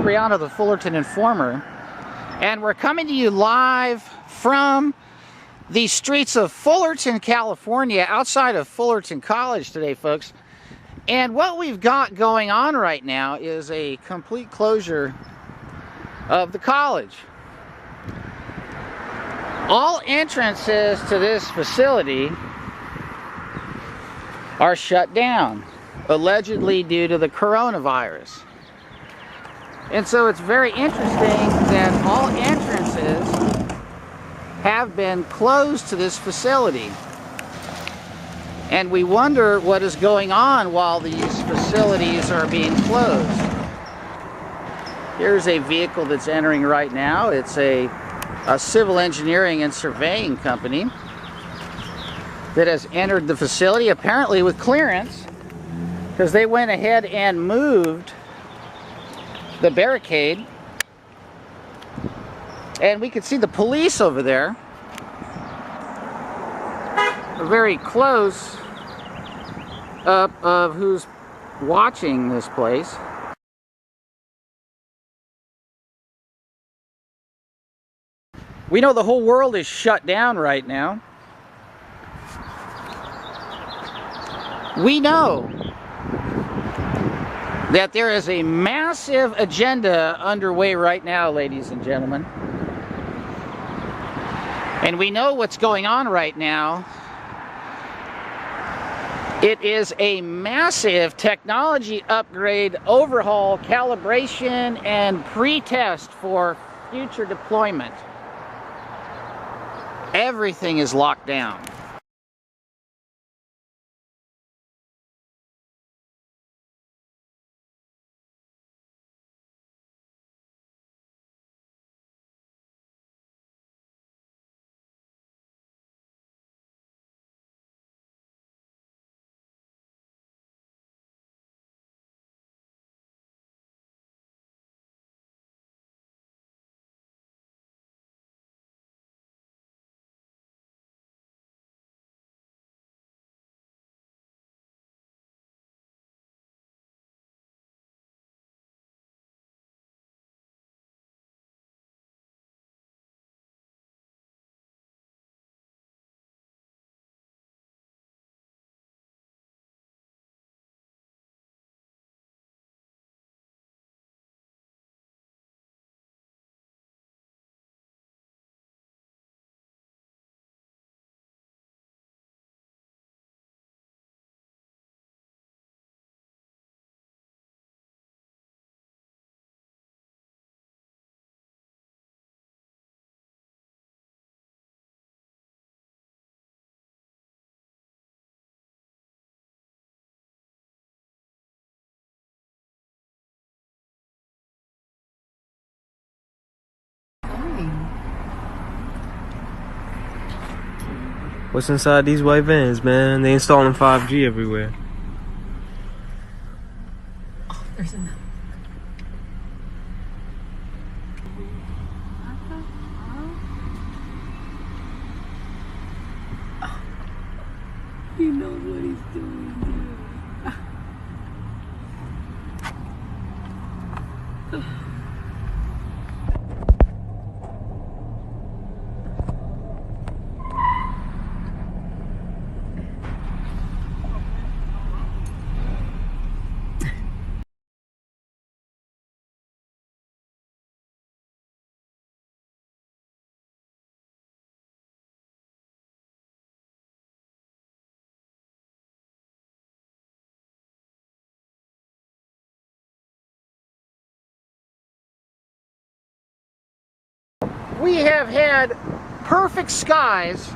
Brianna, the Fullerton Informer, and we're coming to you live from the streets of Fullerton, California, outside of Fullerton College today, folks. And what we've got going on right now is a complete closure of the college. All entrances to this facility are shut down, allegedly due to the coronavirus. And so it's very interesting that all entrances have been closed to this facility. And we wonder what is going on while these facilities are being closed. Here's a vehicle that's entering right now. It's a civil engineering and surveying company that has entered the facility, apparently with clearance, because they went ahead and moved the barricade. And we can see the police over there. A very close up of who's watching this place. We know the whole world is shut down right now. We know that there is a massive agenda underway right now, ladies and gentlemen. And we know what's going on right now. It is a massive technology upgrade, overhaul, calibration, and pre-test for future deployment. Everything is locked down. What's inside these white vans, man? They installing 5G everywhere. Oh, there's another. Oh. He knows what he's doing, dude. We have had perfect skies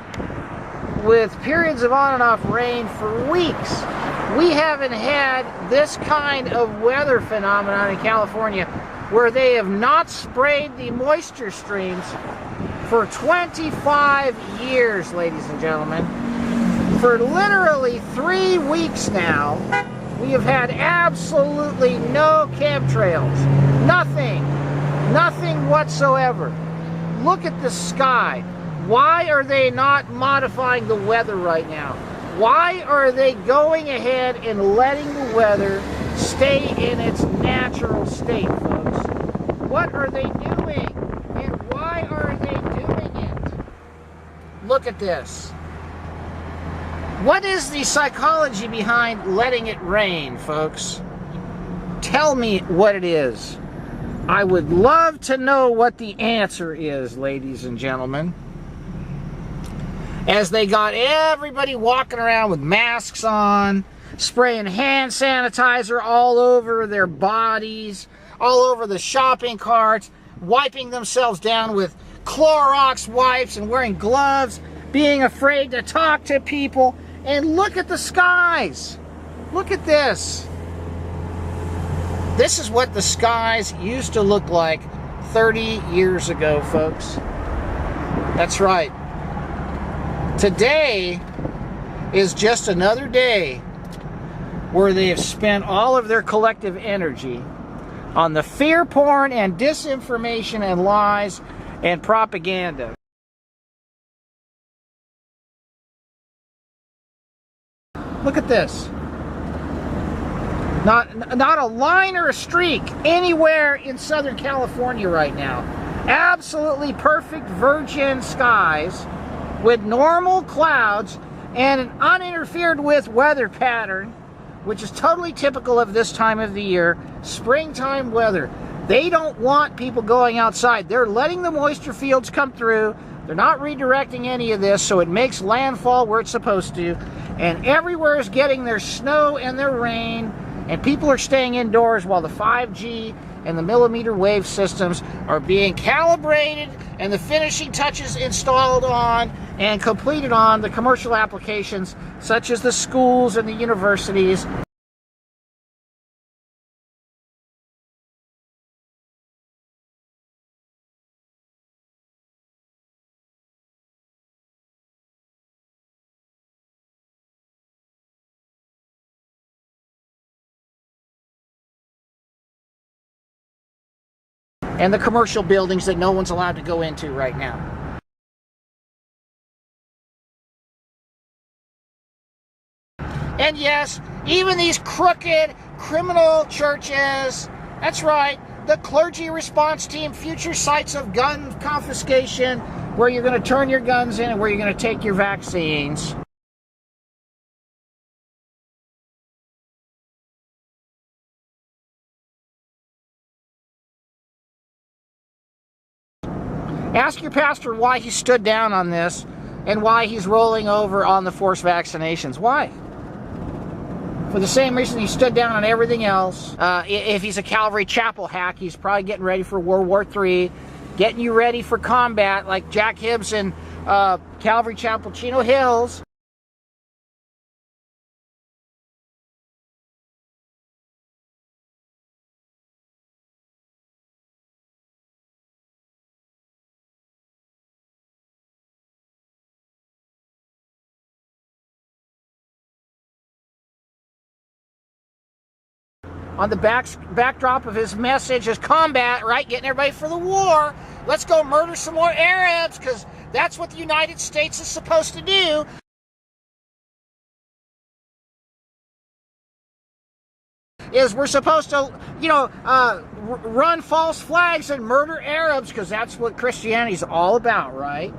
with periods of on and off rain for weeks. We haven't had this kind of weather phenomenon in California where they have not sprayed the moisture streams for 25 years, ladies and gentlemen. For literally 3 weeks now, we have had absolutely no chemtrails. Nothing whatsoever. Look at the sky. Why are they not modifying the weather right now? Why are they going ahead and letting the weather stay in its natural state, folks? What are they doing? And why are they doing it? Look at this. What is the psychology behind letting it rain, folks? Tell me what it is. I would love to know what the answer is, ladies and gentlemen. As they got everybody walking around with masks on, spraying hand sanitizer all over their bodies, all over the shopping carts, wiping themselves down with Clorox wipes and wearing gloves, being afraid to talk to people. And look at the skies. Look at this. This is what the skies used to look like 30 years ago, folks. That's right. Today is just another day where they have spent all of their collective energy on the fear porn and disinformation and lies and propaganda. Look at this. Not a line or a streak anywhere in Southern California right now. Absolutely perfect virgin skies with normal clouds and an uninterfered with weather pattern, which is totally typical of this time of the year, springtime weather. They don't want people going outside. They're letting the moisture fields come through. They're not redirecting any of this, so it makes landfall where it's supposed to. And everywhere is getting their snow and their rain, and people are staying indoors while the 5G and the millimeter wave systems are being calibrated and the finishing touches installed on and completed on the commercial applications such as the schools and the universities. And the commercial buildings that no one's allowed to go into right now. And yes, even these crooked criminal churches, that's right, the clergy response team, future sites of gun confiscation, where you're going to turn your guns in and where you're going to take your vaccines. Ask your pastor why he stood down on this and why he's rolling over on the forced vaccinations. Why? For the same reason he stood down on everything else. If he's a Calvary Chapel hack, he's probably getting ready for World War III, getting you ready for combat like Jack Hibbs and Calvary Chapel, Chino Hills. On the backdrop of his message is combat, right? Getting everybody for the war. Let's go murder some more Arabs, because that's what the United States is supposed to do. Is we're supposed to, run false flags and murder Arabs, because that's what Christianity is all about, right?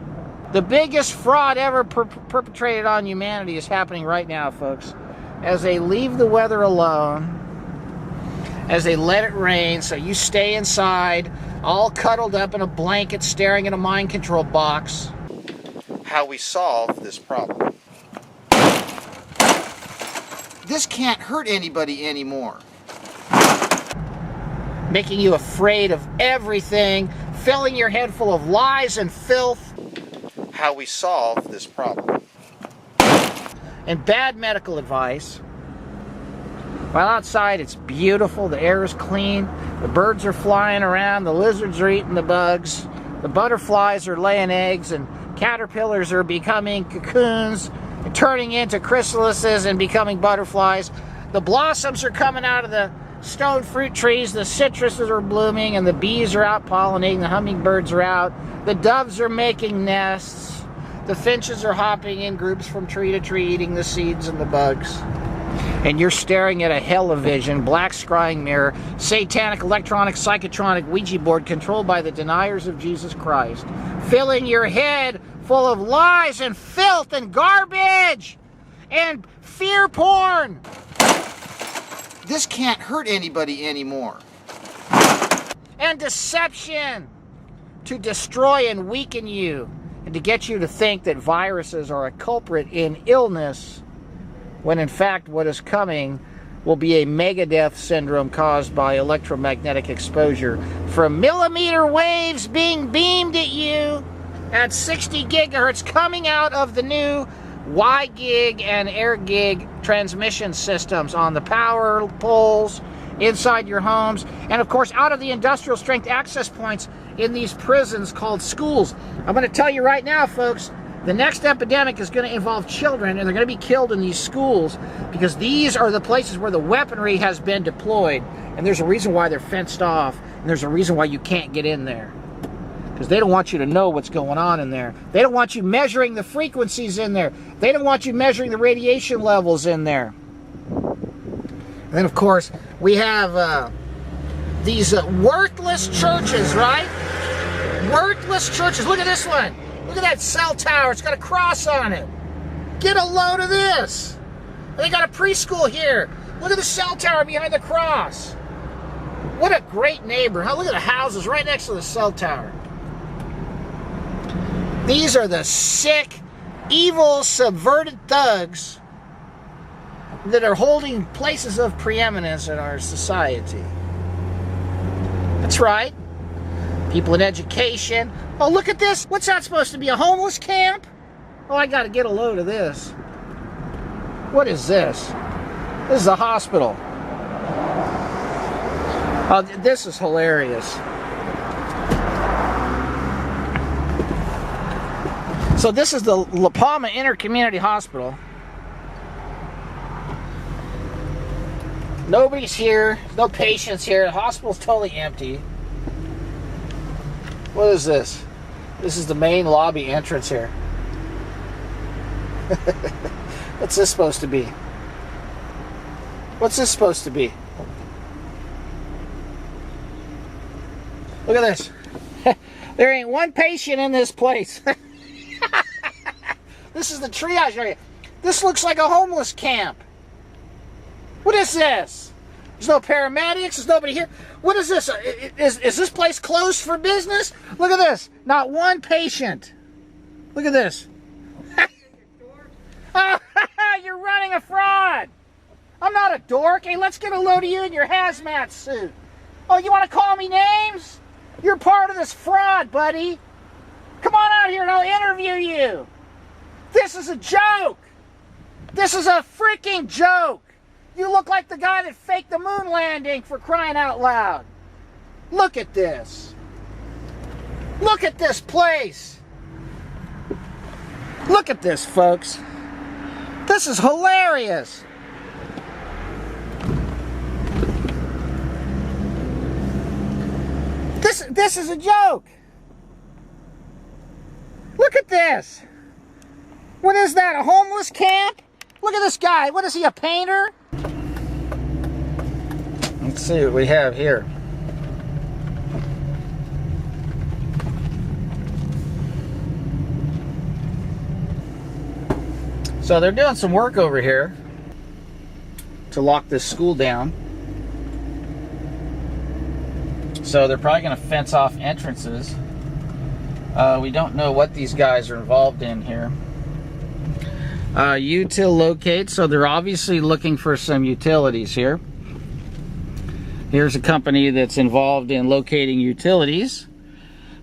The biggest fraud ever perpetrated on humanity is happening right now, folks. As they leave the weather alone, as they let it rain, so you stay inside, all cuddled up in a blanket, staring at a mind control box. How we solve this problem. This can't hurt anybody anymore. Making you afraid of everything, filling your head full of lies and filth. How we solve this problem. And bad medical advice. While outside it's beautiful, the air is clean, the birds are flying around, the lizards are eating the bugs, the butterflies are laying eggs, and caterpillars are becoming cocoons, turning into chrysalises and becoming butterflies. The blossoms are coming out of the stone fruit trees, the citruses are blooming, and the bees are out pollinating, the hummingbirds are out, the doves are making nests, the finches are hopping in groups from tree to tree eating the seeds and the bugs. and you're staring at a hell-o-vision, black scrying mirror, satanic, electronic, psychotronic Ouija board controlled by the deniers of Jesus Christ, filling your head full of lies and filth and garbage and fear porn. This can't hurt anybody anymore. And deception to destroy and weaken you and to get you to think that viruses are a culprit in illness, when in fact what is coming will be a megadeath syndrome caused by electromagnetic exposure from millimeter waves being beamed at you at 60 gigahertz coming out of the new Y-gig and air-gig transmission systems on the power poles inside your homes, and of course out of the industrial strength access points in these prisons called schools. I'm going to tell you right now, folks, the next epidemic is going to involve children, and they're going to be killed in these schools because these are the places where the weaponry has been deployed, and there's a reason why they're fenced off, and there's a reason why you can't get in there. Because they don't want you to know what's going on in there. They don't want you measuring the frequencies in there. They don't want you measuring the radiation levels in there. And then, of course, we have these worthless churches, right? Worthless churches. Look at this one. Look at that cell tower. It's got a cross on it. Get a load of this. They got a preschool here. Look at the cell tower behind the cross. What a great neighbor. Huh? Look at the houses right next to the cell tower. These are the sick, evil, subverted thugs that are holding places of preeminence in our society. That's right. People in education. Oh, look at this. What's that supposed to be? A homeless camp? Oh, I got to get a load of this. What is this? This is a hospital. Oh, this is hilarious. So this is the La Palma Intercommunity Hospital. Nobody's here. No patients here. The hospital's totally empty. What is this? This is the main lobby entrance here. What's this supposed to be? What's this supposed to be? Look at this. There ain't one patient in this place. This is the triage area. This looks like a homeless camp. What is this? There's no paramedics. There's nobody here. What is this? Is this place closed for business? Look at this. Not one patient. Look at this. Oh, you're running a fraud. I'm not a dork. Hey, let's get a load of you in your hazmat suit. Oh, you want to call me names? You're part of this fraud, buddy. Come on out here and I'll interview you. This is a joke. This is a freaking joke. You look like the guy that faked the moon landing, for crying out loud. Look at this. Look at this place. Look at this, folks. This is hilarious. This is a joke. Look at this. What is that, a homeless camp? Look at this guy. What is he, a painter? Let's see what we have here. So they're doing some work over here to lock this school down. So they're probably going to fence off entrances. We don't know what these guys are involved in here. Util locate, so they're obviously looking for some utilities here. Here's a company that's involved in locating utilities.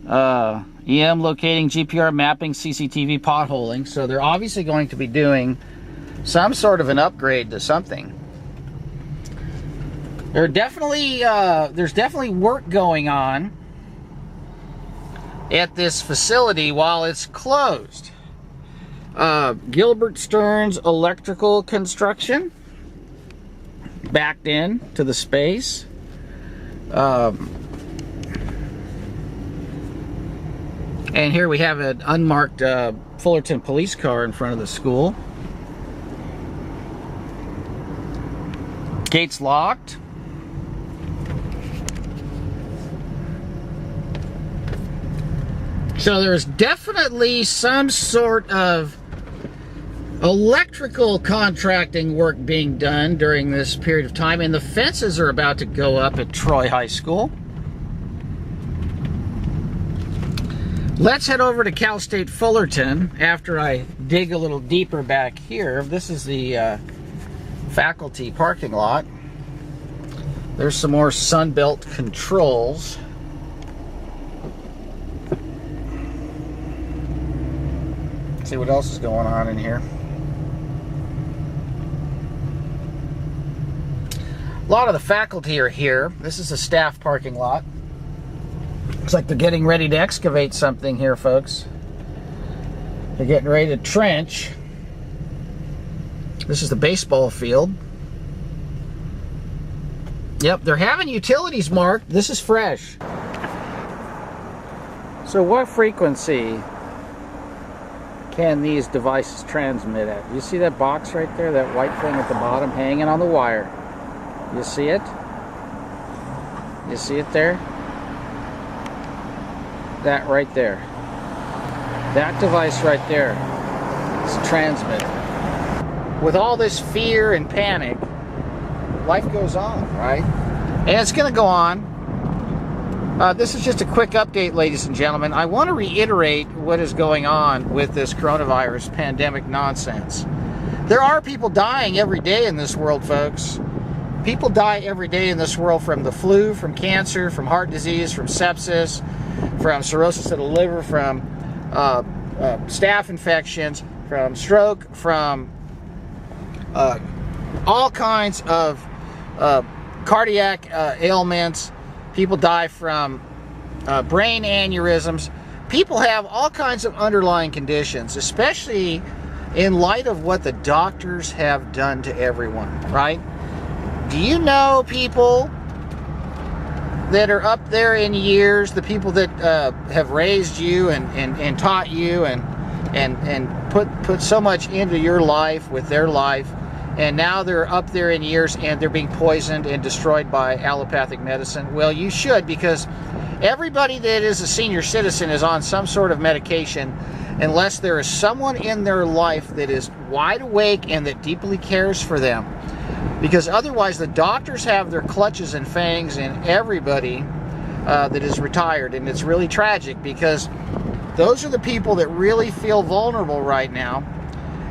EM locating, GPR mapping, CCTV potholing. So they're obviously going to be doing some sort of an upgrade to something. There's definitely work going on at this facility while it's closed. Gilbert Stearns Electrical Construction backed in to the space. And here we have an unmarked Fullerton police car in front of the school. Gate's locked. So there's definitely some sort of electrical contracting work being done during this period of time, and the fences are about to go up at Troy High School. Let's head over to Cal State Fullerton after I dig a little deeper back here. This is the faculty parking lot. There's some more Sunbelt controls. See what else is going on in here. A lot of the faculty are here. This is a staff parking lot. Looks like they're getting ready to excavate something here, folks. They're getting ready to trench. This is the baseball field. Yep, they're having utilities marked. This is fresh. So what frequency can these devices transmit at? You see that box right there, that white thing at the bottom hanging on the wire? You see it? You see it there? That right there. That device right there is transmitting. With all this fear and panic, life goes on, right? And it's going to go on. This is just a quick update, ladies and gentlemen. I want to reiterate what is going on with this coronavirus pandemic nonsense. There are people dying every day in this world, folks. People die every day in this world from the flu, from cancer, from heart disease, from sepsis, from cirrhosis of the liver, from staph infections, from stroke, from all kinds of cardiac ailments. People die from brain aneurysms. People have all kinds of underlying conditions, especially in light of what the doctors have done to everyone, right? Do you know people that are up there in years, the people that have raised you and taught you and put so much into your life with their life, and now they're up there in years and they're being poisoned and destroyed by allopathic medicine? Well, you should, because everybody that is a senior citizen is on some sort of medication unless there is someone in their life that is wide awake and that deeply cares for them. Because otherwise the doctors have their clutches and fangs in everybody that is retired. And it's really tragic, because those are the people that really feel vulnerable right now.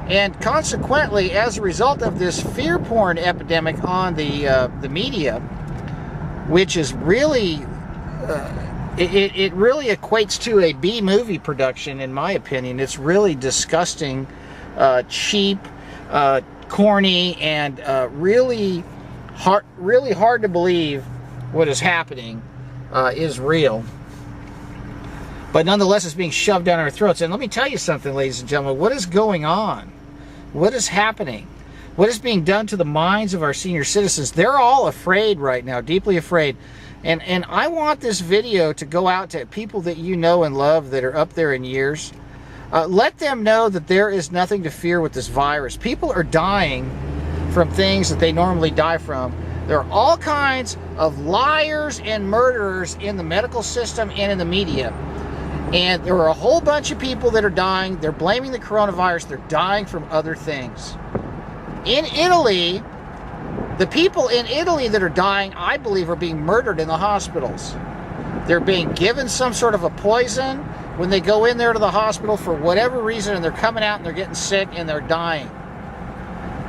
And consequently, as a result of this fear porn epidemic on the media, which is really, it really equates to a B movie production, in my opinion. It's really disgusting, cheap, corny, and really hard to believe what is happening is real. But nonetheless, it's being shoved down our throats. And let me tell you something, ladies and gentlemen. What is going on? What is happening? What is being done to the minds of our senior citizens? They're all afraid right now, deeply afraid. And I want this video to go out to people that you know and love that are up there in years. Let them know that there is nothing to fear with this virus. People are dying from things that they normally die from. There are all kinds of liars and murderers in the medical system and in the media. And there are a whole bunch of people that are dying. They're blaming the coronavirus. They're dying from other things. In Italy, the people in Italy that are dying, I believe, are being murdered in the hospitals. They're being given some sort of a poison when they go in there to the hospital for whatever reason, and they're coming out and they're getting sick and they're dying.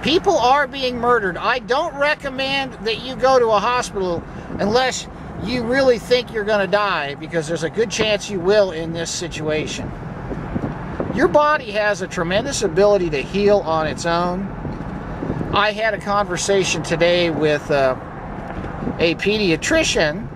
People are being murdered. I don't recommend that you go to a hospital unless you really think you're going to die, because there's a good chance you will in this situation. Your body has a tremendous ability to heal on its own. I had a conversation today with a pediatrician,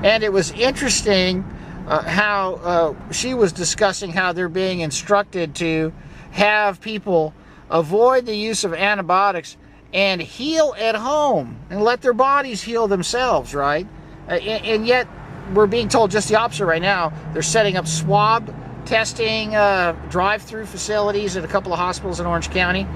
and it was interesting how she was discussing how they're being instructed to have people avoid the use of antibiotics and heal at home and let their bodies heal themselves, right? And yet we're being told just the opposite right now. They're setting up swab testing drive-through facilities at a couple of hospitals in Orange County.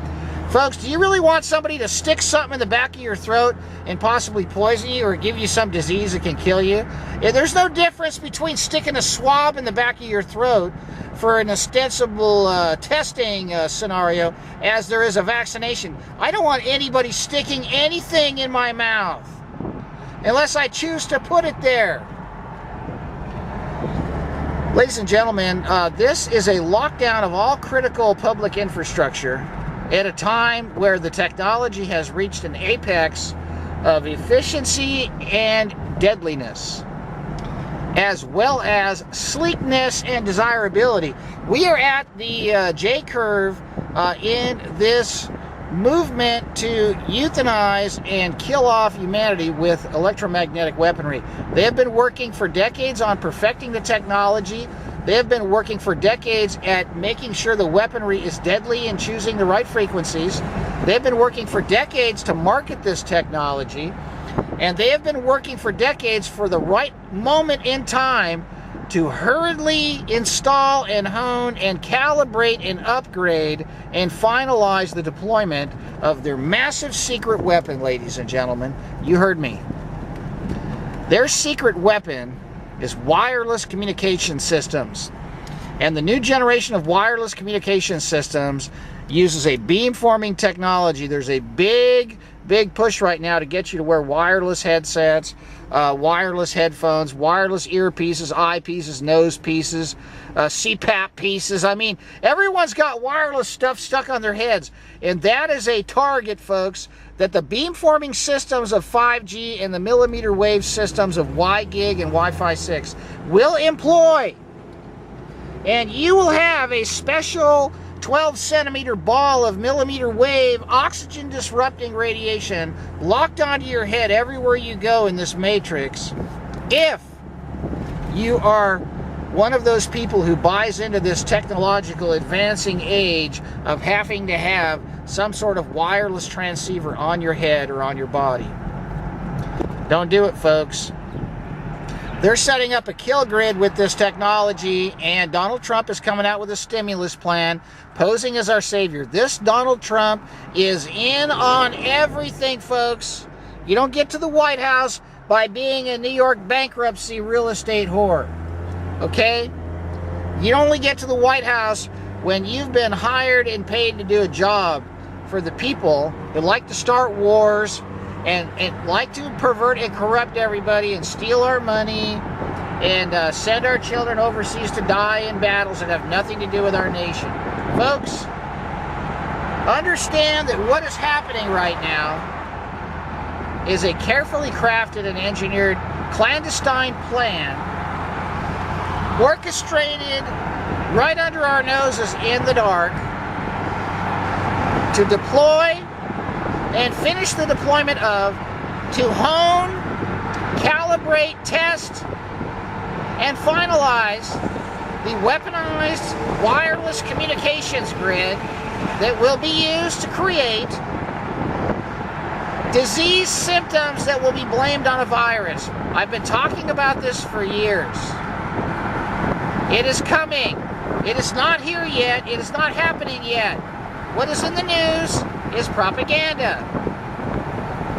Folks, do you really want somebody to stick something in the back of your throat and possibly poison you or give you some disease that can kill you? Yeah, there's no difference between sticking a swab in the back of your throat for an ostensible testing scenario as there is a vaccination. I don't want anybody sticking anything in my mouth unless I choose to put it there. Ladies and gentlemen, this is a lockdown of all critical public infrastructure at a time where the technology has reached an apex of efficiency and deadliness, as well as sleekness and desirability. We are at the J-curve in this movement to euthanize and kill off humanity with electromagnetic weaponry. They have been working for decades on perfecting the technology. They have been working for decades at making sure the weaponry is deadly and choosing the right frequencies. They've been working for decades to market this technology. And they have been working for decades for the right moment in time to hurriedly install and hone and calibrate and upgrade and finalize the deployment of their massive secret weapon, ladies and gentlemen. You heard me. Their secret weapon is wireless communication systems. And the new generation of wireless communication systems uses a beamforming technology. There's a big push right now to get you to wear wireless headsets, wireless headphones, wireless earpieces, eyepieces, nose pieces, CPAP pieces. I mean, everyone's got wireless stuff stuck on their heads. And that is a target, folks, that the beamforming systems of 5G and the millimeter wave systems of WiGig and Wi-Fi 6 will employ. And you will have a special 12-centimeter ball of millimeter wave oxygen disrupting radiation locked onto your head everywhere you go in this matrix if you are one of those people who buys into this technological advancing age of having to have some sort of wireless transceiver on your head or on your body. Don't do it, folks. They're setting up a kill grid with this technology, and Donald Trump is coming out with a stimulus plan, posing as our savior. This Donald Trump is in on everything, folks. You don't get to the White House by being a New York bankruptcy real estate whore, okay? You only get to the White House when you've been hired and paid to do a job for the people that like to start wars and like to pervert and corrupt everybody and steal our money and send our children overseas to die in battles that have nothing to do with our nation. Folks, understand that what is happening right now is a carefully crafted and engineered clandestine plan orchestrated right under our noses in the dark to deploy and finish the deployment of, to hone, calibrate, test, and finalize the weaponized wireless communications grid that will be used to create disease symptoms that will be blamed on a virus. I've been talking about this for years. It is coming. It is not here yet. It is not happening yet. What is in the news is propaganda.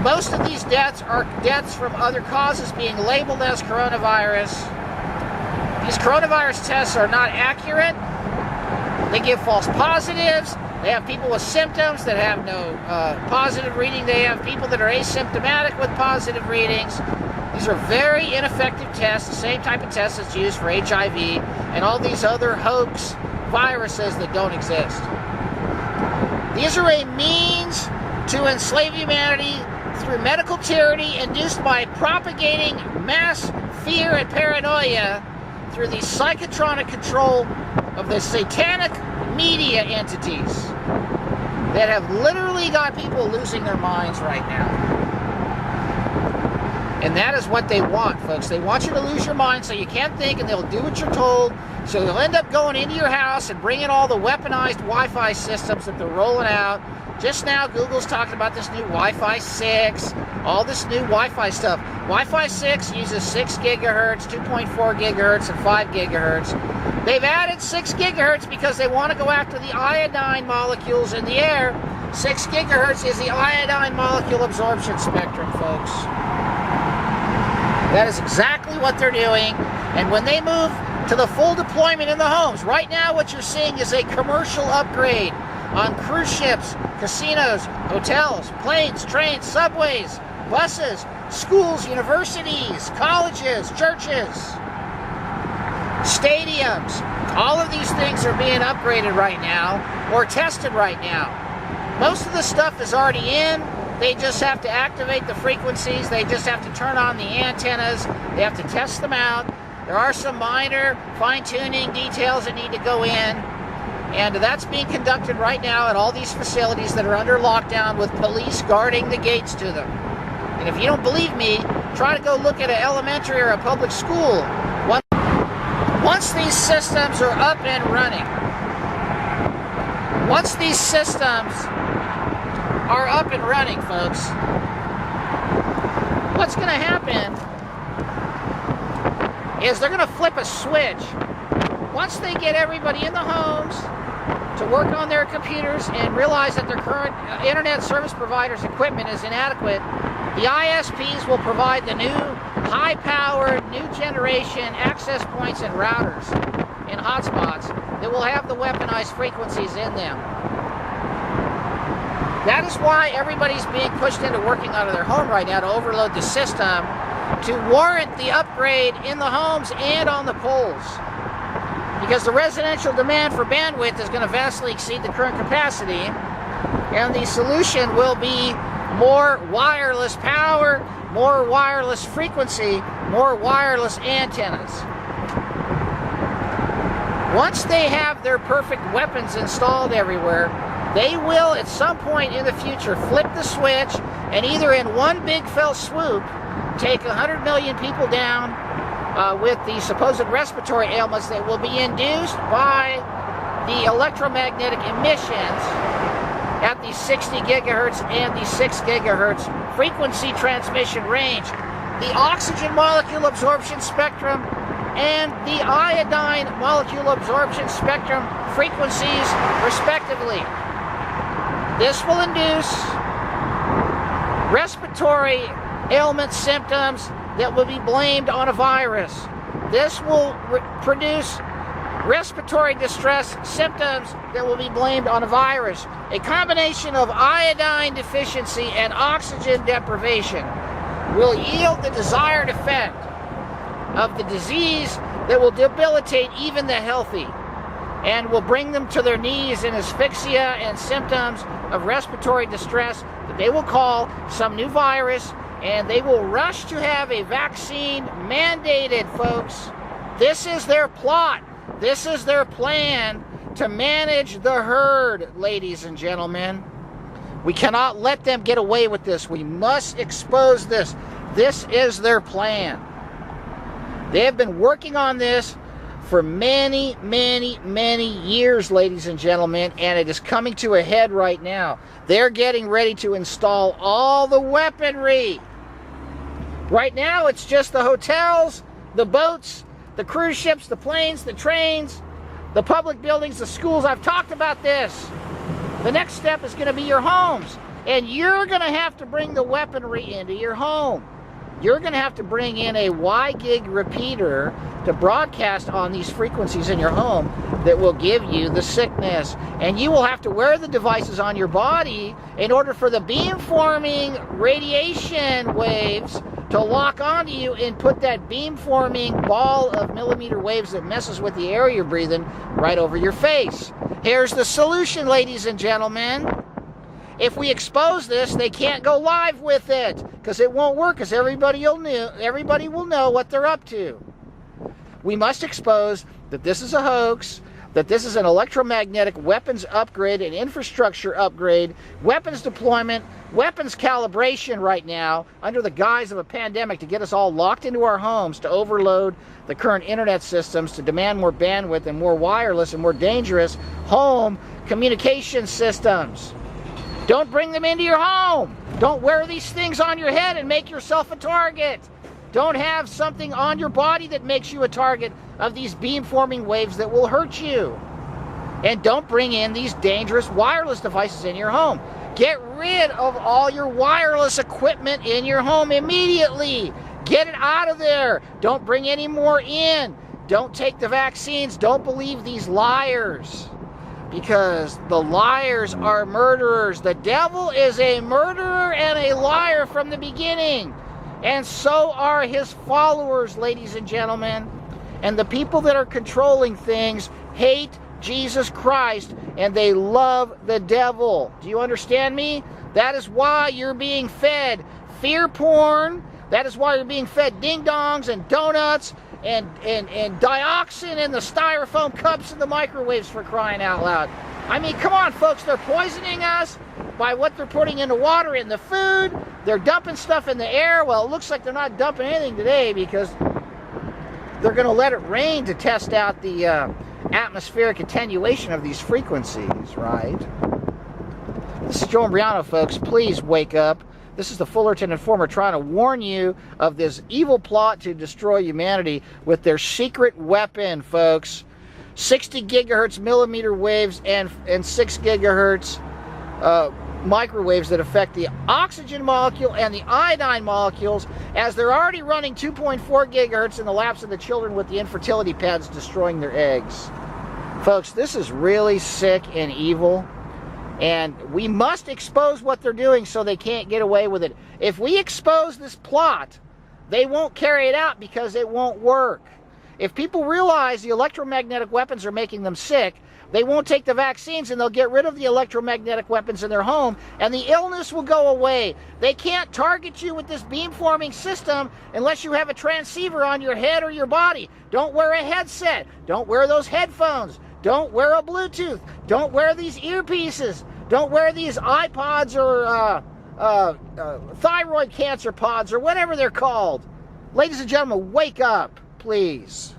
Most of these deaths are deaths from other causes being labeled as coronavirus. These coronavirus tests are not accurate. They give false positives. They have people with symptoms that have no positive reading. They have people that are asymptomatic with positive readings. These are very ineffective tests, the same type of test that's used for HIV and all these other hoax viruses that don't exist. These are a means to enslave humanity through medical tyranny induced by propagating mass fear and paranoia through the psychotronic control of the satanic media entities that have literally got people losing their minds right now. And that is what they want, folks. They want you to lose your mind so you can't think, and they'll do what you're told. So you'll end up going into your house and bringing all the weaponized Wi-Fi systems that they're rolling out. Just now, Google's talking about this new Wi-Fi 6, all this new Wi-Fi stuff. Wi-Fi 6 uses 6 gigahertz, 2.4 gigahertz, and 5 gigahertz. They've added 6 gigahertz because they want to go after the iodine molecules in the air 6 gigahertz is the iodine molecule absorption spectrum, folks. That is exactly what they're doing. And when they move to the full deployment in the homes, right now what you're seeing is a commercial upgrade on cruise ships, casinos, hotels, planes, trains, subways, buses, schools, universities, colleges, churches, stadiums. All of these things are being upgraded right now or tested right now. Most of the stuff is already in. They just have to activate the frequencies. They just have to turn on the antennas. They have to test them out. There are some minor fine-tuning details that need to go in. And that's being conducted right now at all these facilities that are under lockdown with police guarding the gates to them. And if you don't believe me, try to go look at an elementary or a public school. Once these systems are up and running, once these systems are up and running, folks, what's going to happen is they're going to flip a switch. Once they get everybody in the homes to work on their computers and realize that their current internet service provider's equipment is inadequate, the ISPs will provide the new high-powered, new generation access points and routers and hotspots that will have the weaponized frequencies in them. That is why everybody's being pushed into working out of their home right now to overload the system to warrant the upgrade in the homes and on the poles. Because the residential demand for bandwidth is going to vastly exceed the current capacity, and the solution will be more wireless power, more wireless frequency, more wireless antennas. Once they have their perfect weapons installed everywhere, they will at some point in the future flip the switch and either in one big fell swoop take 100 million people down with the supposed respiratory ailments that will be induced by the electromagnetic emissions at the 60 gigahertz and the 6 gigahertz frequency transmission range. The oxygen molecule absorption spectrum and the iodine molecule absorption spectrum frequencies, respectively. This will induce respiratory ailment symptoms that will be blamed on a virus. This will produce respiratory distress symptoms that will be blamed on a virus. A combination of iodine deficiency and oxygen deprivation will yield the desired effect of the disease that will debilitate even the healthy and will bring them to their knees in asphyxia and symptoms of respiratory distress that they will call some new virus, and they will rush to have a vaccine mandated, folks. This is their plot. This is their plan to manage the herd, ladies and gentlemen. We cannot let them get away with this. We must expose this. This is their plan. They have been working on this for many, many, many years, ladies and gentlemen, and it is coming to a head right now. They're getting ready to install all the weaponry. Right now, it's just the hotels, the boats, the cruise ships, the planes, the trains, the public buildings, the schools. I've talked about this. The next step is going to be your homes, and you're going to have to bring the weaponry into your home. You're going to have to bring in a Y-gig repeater to broadcast on these frequencies in your home that will give you the sickness. And you will have to wear the devices on your body in order for the beam-forming radiation waves to lock onto you and put that beam-forming ball of millimeter waves that messes with the air you're breathing right over your face. Here's the solution, ladies and gentlemen. If we expose this, they can't go live with it because it won't work, because everybody will know what they're up to. We must expose that this is a hoax, that this is an electromagnetic weapons upgrade, an infrastructure upgrade, weapons deployment, weapons calibration right now under the guise of a pandemic to get us all locked into our homes, to overload the current internet systems, to demand more bandwidth and more wireless and more dangerous home communication systems. Don't bring them into your home. Don't wear these things on your head and make yourself a target. Don't have something on your body that makes you a target of these beam-forming waves that will hurt you. And don't bring in these dangerous wireless devices in your home. Get rid of all your wireless equipment in your home immediately. Get it out of there. Don't bring any more in. Don't take the vaccines. Don't believe these liars, because the liars are murderers. The devil is a murderer and a liar from the beginning, and so are his followers, ladies and gentlemen. And the people that are controlling things hate Jesus Christ, and they love the devil. Do you understand me? That is why you're being fed fear porn. That is why you're being fed ding-dongs and donuts and dioxin in the styrofoam cups in the microwaves, for crying out loud. I mean, come on, folks. They're poisoning us by what they're putting in the water, in the food. They're dumping stuff in the air. Well, it looks like they're not dumping anything today, because they're going to let it rain to test out the atmospheric attenuation of these frequencies, right? This is Joe Imbriano, folks. Please wake up. This is the Fullerton Informer trying to warn you of this evil plot to destroy humanity with their secret weapon, folks. 60 gigahertz millimeter waves and 6 gigahertz microwaves that affect the oxygen molecule and the iodine molecules, as they're already running 2.4 gigahertz in the laps of the children with the infertility pads destroying their eggs. Folks, this is really sick and evil, and we must expose what they're doing so they can't get away with it. If we expose this plot, they won't carry it out because it won't work. If people realize the electromagnetic weapons are making them sick, they won't take the vaccines, and they'll get rid of the electromagnetic weapons in their home, and the illness will go away. They can't target you with this beamforming system unless you have a transceiver on your head or your body. Don't wear a headset. Don't wear those headphones. Don't wear a Bluetooth. Don't wear these earpieces. Don't wear these iPods or thyroid cancer pods or whatever they're called. Ladies and gentlemen, wake up, please.